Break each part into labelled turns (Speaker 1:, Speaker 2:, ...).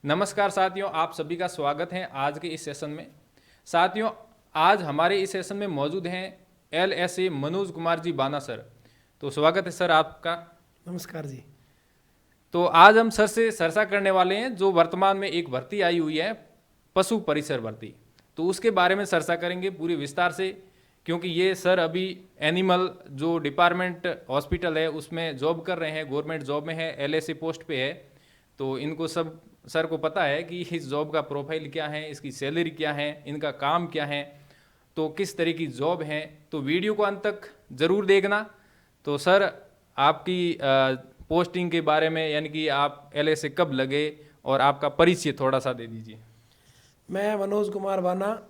Speaker 1: नमस्कार साथियों, आप सभी का स्वागत है आज के इस सेशन में। साथियों, आज हमारे इस सेशन में मौजूद हैं LSA मनोज कुमार जी बाना सर। तो स्वागत है सर आपका।
Speaker 2: नमस्कार जी।
Speaker 1: तो आज हम सर से चर्चा करने वाले हैं जो वर्तमान में एक भर्ती आई हुई है, पशु परिसर भर्ती। तो उसके बारे में चर्चा करेंगे पूरी विस्तार से, क्योंकि ये सर अभी एनिमल जो डिपार्टमेंट हॉस्पिटल है उसमें जॉब कर रहे हैं, गवर्नमेंट जॉब में है, LSA पोस्ट पे है। तो इनको सब सर को पता है कि इस जॉब का प्रोफाइल क्या है, इसकी सैलरी क्या है, इनका काम क्या है, तो किस तरह की जॉब है। तो वीडियो को अंत तक ज़रूर देखना। तो सर, आपकी पोस्टिंग के बारे में, यानी कि आप LSA कब लगे और आपका परिचय थोड़ा सा दे दीजिए।
Speaker 2: मैं मनोज कुमार बाना,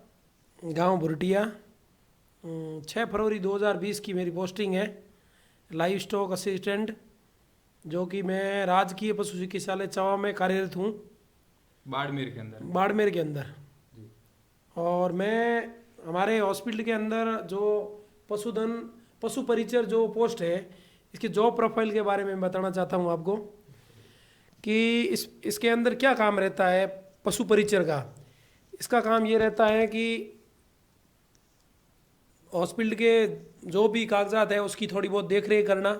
Speaker 2: गांव भुरटिया। 6 फरवरी 2020 की मेरी पोस्टिंग है, लाइव स्टॉक असिस्टेंट, जो कि मैं राजकीय पशु चिकित्सालय चवा में कार्यरत हूँ,
Speaker 1: बाड़मेर के अंदर।
Speaker 2: बाड़मेर के अंदर।
Speaker 1: जी।
Speaker 2: और मैं हमारे हॉस्पिटल के अंदर जो पशुधन पशु परिचर जो पोस्ट है, इसकी जॉब प्रोफाइल के बारे में बताना चाहता हूँ आपको कि इसके अंदर क्या काम रहता है पशु परिचर का। इसका काम ये रहता है कि हॉस्पिटल के जो भी कागजात है उसकी थोड़ी बहुत देख रेख करना,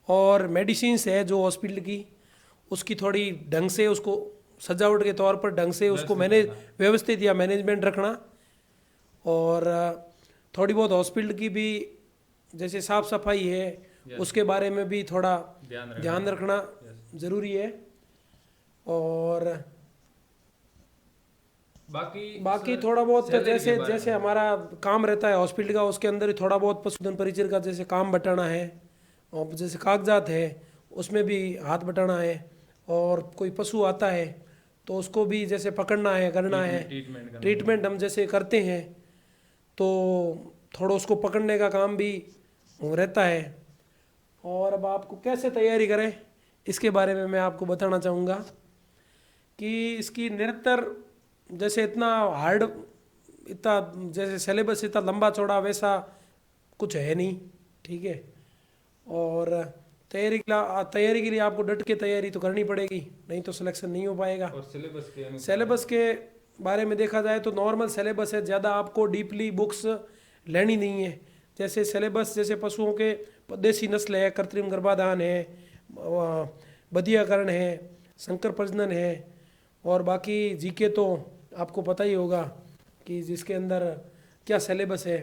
Speaker 2: और मेडिसिन्स है जो हॉस्पिटल की, उसकी थोड़ी ढंग से उसको सजावट के तौर पर ढंग से उसको मैनेज व्यवस्थित या मैनेजमेंट रखना। और थोड़ी बहुत हॉस्पिटल की भी जैसे साफ़ सफाई है उसके बारे में भी थोड़ा ध्यान रखना ज़रूरी है। और बाकी थोड़ा बहुत जैसे जैसे हमारा काम रहता है हॉस्पिटल का, उसके अंदर ही थोड़ा बहुत पशुधन परिचर का जैसे काम बटाना है, और जैसे कागजात है उसमें भी हाथ बटाना है। और कोई पशु आता है तो उसको भी जैसे पकड़ना है, करना है, ट्रीटमेंट हम जैसे करते हैं तो थोड़ा उसको पकड़ने का काम भी रहता है। और अब आपको कैसे तैयारी करें इसके बारे में मैं आपको बताना चाहूँगा कि इसकी निरंतर जैसे इतना हार्ड, इतना जैसे सिलेबस इतना लंबा चौड़ा वैसा कुछ है नहीं, ठीक है। और तैयारी के लिए आपको डट के तैयारी तो करनी पड़ेगी, नहीं तो सिलेक्शन नहीं हो पाएगा।
Speaker 1: और
Speaker 2: सिलेबस के बारे में देखा जाए तो नॉर्मल सिलेबस है, ज़्यादा आपको डीपली बुक्स लेनी नहीं है। जैसे सिलेबस जैसे पशुओं के देसी नस्ल है, कृत्रिम गर्भाधान है, बधियाकरण है, संकर प्रजनन है, और बाकी जीके तो आपको पता ही होगा कि जिसके अंदर क्या सिलेबस है।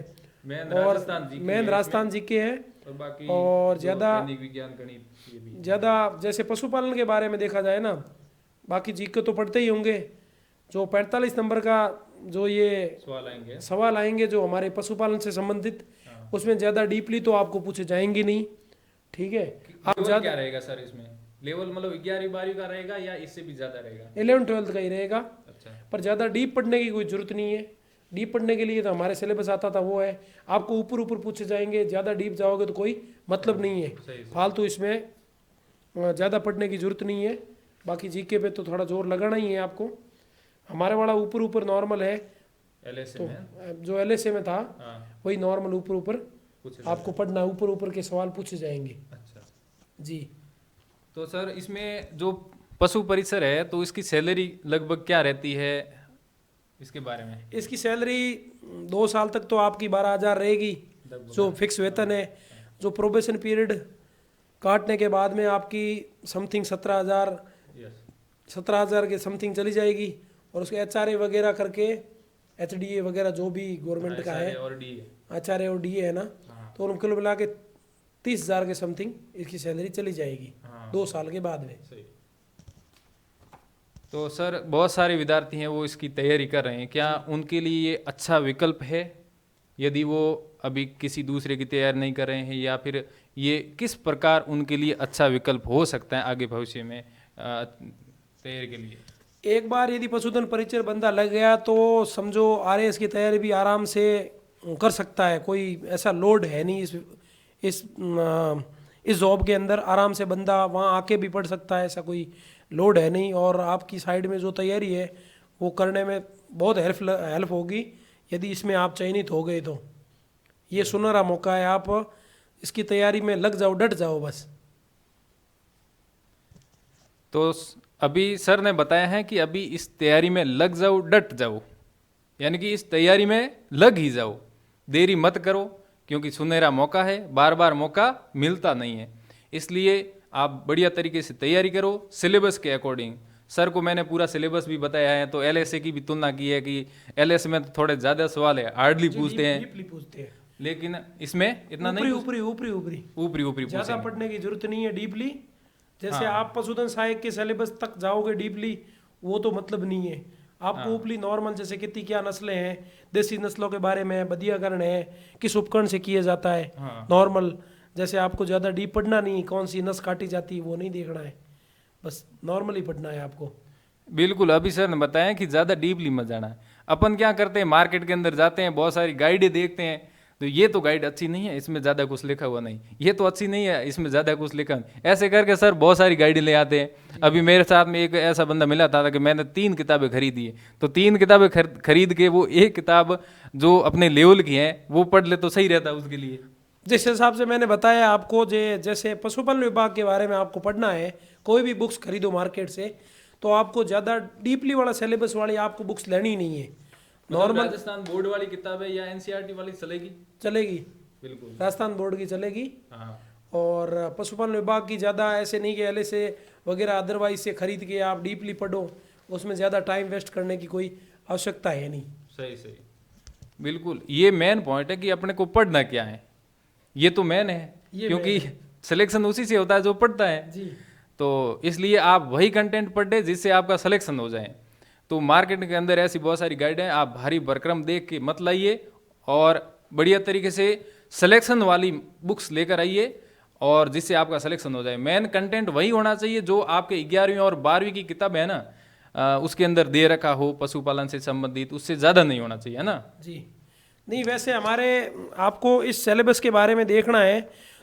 Speaker 2: और मेन राजस्थान जीके है।
Speaker 1: और बाकी
Speaker 2: और ज़्यादा
Speaker 1: विज्ञान, गणित, ये भी
Speaker 2: ज़्यादा जैसे पशुपालन के बारे में देखा जाए ना, बाकी जीके तो पढ़ते ही होंगे। जो 45 नंबर का जो ये सवाल आएंगे जो हमारे पशुपालन से संबंधित, उसमें ज़्यादा डीपली तो आपको पूछे जाएंगे नहीं, ठीक है।
Speaker 1: आप क्या रहेगा सर इसमें? लेवल मतलब 11वीं 12वीं का रहेगा या इससे भी ज़्यादा रहेगा?
Speaker 2: 11th 12th का ही रहेगा।
Speaker 1: अच्छा।
Speaker 2: पर ज़्यादा डीप पढ़ने की कोई ज़रूरत नहीं है। डीप पढ़ने के लिए तो हमारे सिलेबस आता था वो है, आपको ऊपर ऊपर पूछे जाएंगे, ज़्यादा डीप जाओगे तो कोई मतलब नहीं है। फालतू इसमें ज़्यादा पढ़ने की ज़रूरत नहीं है। बाकी जीके पे तो थोड़ा जोर लगाना ही है आपको। हमारे वाला ऊपर ऊपर नॉर्मल है, तो जो LSA में था वही नॉर्मल ऊपर ऊपर आपको पढ़ना, ऊपर ऊपर के सवाल पूछे जाएंगे।
Speaker 1: अच्छा
Speaker 2: जी।
Speaker 1: तो सर, इसमें जो पशु परिसर है तो इसकी सैलरी लगभग क्या रहती है, इसके बारे में?
Speaker 2: इसकी सैलरी 2 साल तक तो आपकी 12,000 रहेगी, जो फिक्स वेतन है। जो प्रोबेशन पीरियड काटने के बाद में आपकी समथिंग 17,000 के समथिंग चली जाएगी। और उसके HRA वगैरह करके, HDA वगैरह जो भी गवर्नमेंट का है, HRA और DA है ना, तो उनको मिला के 30,000 के समथिंग इसकी सैलरी चली जाएगी 2 साल के बाद में।
Speaker 1: तो सर, बहुत सारे विद्यार्थी हैं वो इसकी तैयारी कर रहे हैं, क्या उनके लिए ये अच्छा विकल्प है यदि वो अभी किसी दूसरे की तैयारी नहीं कर रहे हैं, या फिर ये किस प्रकार उनके लिए अच्छा विकल्प हो सकता है आगे भविष्य में तैयारी के लिए?
Speaker 2: एक बार यदि पशुधन परिचर बंदा लग गया तो समझो RAS की तैयारी भी आराम से कर सकता है। कोई ऐसा लोड है नहीं इस इस जॉब के अंदर। आराम से बंदा वहाँ आके भी पढ़ सकता है, ऐसा कोई लोड है नहीं। और आपकी साइड में जो तैयारी है वो करने में बहुत हेल्प होगी यदि इसमें आप चयनित हो गए तो। ये सुनहरा मौका है, आप इसकी तैयारी में लग जाओ, डट जाओ बस।
Speaker 1: तो अभी सर ने बताया है कि अभी इस तैयारी में लग जाओ, डट जाओ, यानी कि इस तैयारी में लग ही जाओ, देरी मत करो, क्योंकि सुनहरा मौका है, बार बार मौका मिलता नहीं है। इसलिए आप बढ़िया तरीके से तैयारी करो सिलेबस के अकॉर्डिंग। सर को मैंने पूरा सिलेबस भी बताया है, तो एलएसए की भी तुलना की है कि एलएसए में तो थोड़े ज़्यादा सवाल है, हार्डली पूछते हैं,
Speaker 2: डीपली पूछते हैं,
Speaker 1: लेकिन इसमें इतना नहीं,
Speaker 2: ऊपरी ऊपरी ऊपरी
Speaker 1: ऊपरी ऊपरी
Speaker 2: ज्यादा पढ़ने की जरूरत नहीं है। डीपली जैसे आप पशुधन सहायक के सिलेबस तक जाओगे डीपली, वो तो मतलब नहीं है। आपको ऊपरी नॉर्मल जैसे कितनी क्या नस्लें हैं, देसी नस्लों के बारे में, बदियाकरण है, किस उपकरण से किया जाता है, नॉर्मल जैसे आपको ज़्यादा डीप पढ़ना नहीं, कौन सी नस काटी जाती है वो नहीं देखना है, बस नॉर्मल ही पढ़ना है आपको।
Speaker 1: बिल्कुल, अभी सर ने बताया कि ज़्यादा डीपली मत जाना है। अपन क्या करते हैं, मार्केट के अंदर जाते हैं, बहुत सारी गाइडें देखते हैं, तो ये तो गाइड अच्छी नहीं है, इसमें ज़्यादा कुछ लिखा हुआ नहीं, ये तो अच्छी नहीं है, इसमें ज़्यादा कुछ लिखा नहीं, ऐसे करके सर बहुत सारी गाइडें ले आते हैं। अभी मेरे साथ में एक ऐसा बंदा मिला था कि मैंने 3 किताबें खरीदी है, तो 3 किताबें खरीद के वो एक किताब जो अपने लेवल की है वो पढ़ ले तो सही रहता है उसके लिए।
Speaker 2: जिस हिसाब से मैंने बताया आपको, जैसे पशुपालन विभाग के बारे में आपको पढ़ना है, कोई भी बुक्स खरीदो मार्केट से, तो आपको ज़्यादा डीपली वाला सिलेबस वाली आपको बुक्स लेनी नहीं है।
Speaker 1: नॉर्मल राजस्थान बोर्ड वाली किताब है या एनसीईआरटी वाली चलेगी?
Speaker 2: चलेगी,
Speaker 1: बिल्कुल
Speaker 2: राजस्थान बोर्ड की चलेगी।
Speaker 1: हाँ।
Speaker 2: और पशुपालन विभाग की ज़्यादा ऐसे नहीं कि एलएसए वगैरह अदरवाइज से खरीद के आप डीपली पढ़ो, उसमें ज़्यादा टाइम वेस्ट करने की कोई आवश्यकता है नहीं।
Speaker 1: सही सही, बिल्कुल, ये मेन पॉइंट है कि अपने को पढ़ना क्या है, ये तो मेन है, क्योंकि सिलेक्शन उसी से होता है जो पढ़ता है
Speaker 2: जी।
Speaker 1: तो इसलिए आप वही कंटेंट पढ़े जिससे आपका सिलेक्शन हो जाए। तो मार्केट के अंदर ऐसी बहुत सारी गाइड हैं, आप भारी भरकम देख के मत लाइए और बढ़िया तरीके से सिलेक्शन वाली बुक्स लेकर आइए और जिससे आपका सिलेक्शन हो जाए। मेन कंटेंट वही होना चाहिए जो आपके 11वीं और 12वीं की किताब है ना, उसके अंदर दे रखा हो पशुपालन से संबंधित, उससे ज़्यादा नहीं होना चाहिए, है ना
Speaker 2: जी। नहीं, वैसे हमारे आपको इस सिलेबस के बारे में देखना है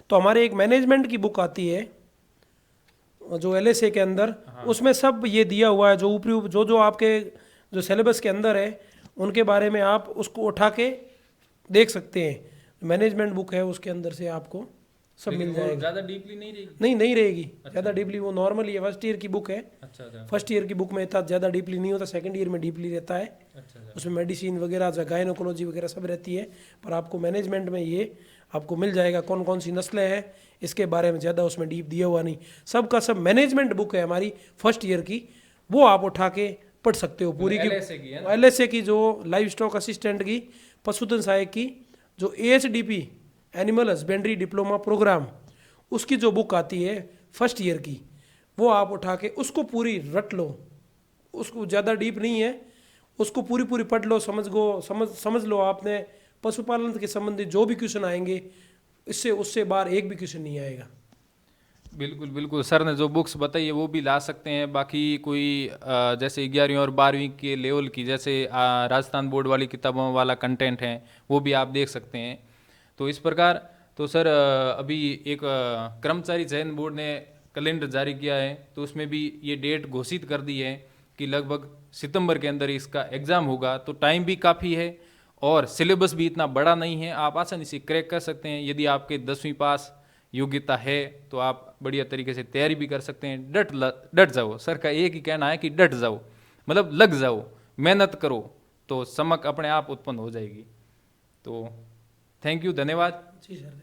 Speaker 2: तो हमारे एक मैनेजमेंट की बुक आती है जो एलएसए के अंदर, उसमें सब ये दिया हुआ है, जो ऊपरी जो आपके जो सिलेबस के अंदर है उनके बारे में आप उसको उठा के देख सकते हैं। मैनेजमेंट बुक है, उसके अंदर से आपको सब मिल जाएगा।
Speaker 1: ज़्यादा डीपली नहीं रहेगी?
Speaker 2: नहीं रहेगी ज़्यादा डीपली, वो नॉर्मली है, फर्स्ट ईयर की बुक है।
Speaker 1: अच्छा।
Speaker 2: फर्स्ट ईयर की बुक में इतना ज़्यादा डीपली नहीं होता, सेकंड ईयर में डीपली रहता है।
Speaker 1: अच्छा।
Speaker 2: उसमें मेडिसिन वगैरह, गायनोकोलॉजी वगैरह सब रहती है, पर आपको मैनेजमेंट में ये आपको मिल जाएगा कौन कौन सी नस्लें हैं, इसके बारे में ज़्यादा उसमें डीप दिया हुआ नहीं। सब का सब मैनेजमेंट बुक है हमारी फर्स्ट ईयर की, वो आप उठा के पढ़ सकते हो पूरी की। एलएसए की जो लाइव स्टॉक असिस्टेंट की, पशुधन सहायक की, जो एएचडीपी एनिमल हस्बेंड्री डिप्लोमा प्रोग्राम, उसकी जो बुक आती है फर्स्ट ईयर की, वो आप उठा के उसको पूरी रट लो। उसको ज़्यादा डीप नहीं है, उसको पूरी पढ़ लो, समझ लो। आपने पशुपालन के संबंधित जो भी क्वेश्चन आएंगे, इससे उससे बाहर एक भी क्वेश्चन नहीं आएगा।
Speaker 1: बिल्कुल, सर ने जो बुक्स बताई है वो भी ला सकते हैं। बाकी कोई जैसे 11वीं और 12वीं के लेवल की, जैसे राजस्थान बोर्ड वाली किताबों वाला कंटेंट है, वो भी आप देख सकते हैं। तो इस प्रकार तो सर अभी एक कर्मचारी चयन बोर्ड ने कैलेंडर जारी किया है, तो उसमें भी ये डेट घोषित कर दी है कि लगभग सितंबर के अंदर इसका एग्ज़ाम होगा। तो टाइम भी काफ़ी है और सिलेबस भी इतना बड़ा नहीं है, आप आसानी से क्रैक कर सकते हैं। यदि आपके 10वीं पास योग्यता है तो आप बढ़िया तरीके से तैयारी भी कर सकते हैं। डट जाओ, सर का एक ही कहना है कि डट जाओ, मतलब लग जाओ, मेहनत करो, तो चमक अपने आप उत्पन्न हो जाएगी। तो थैंक यू, धन्यवाद।
Speaker 2: जी सर।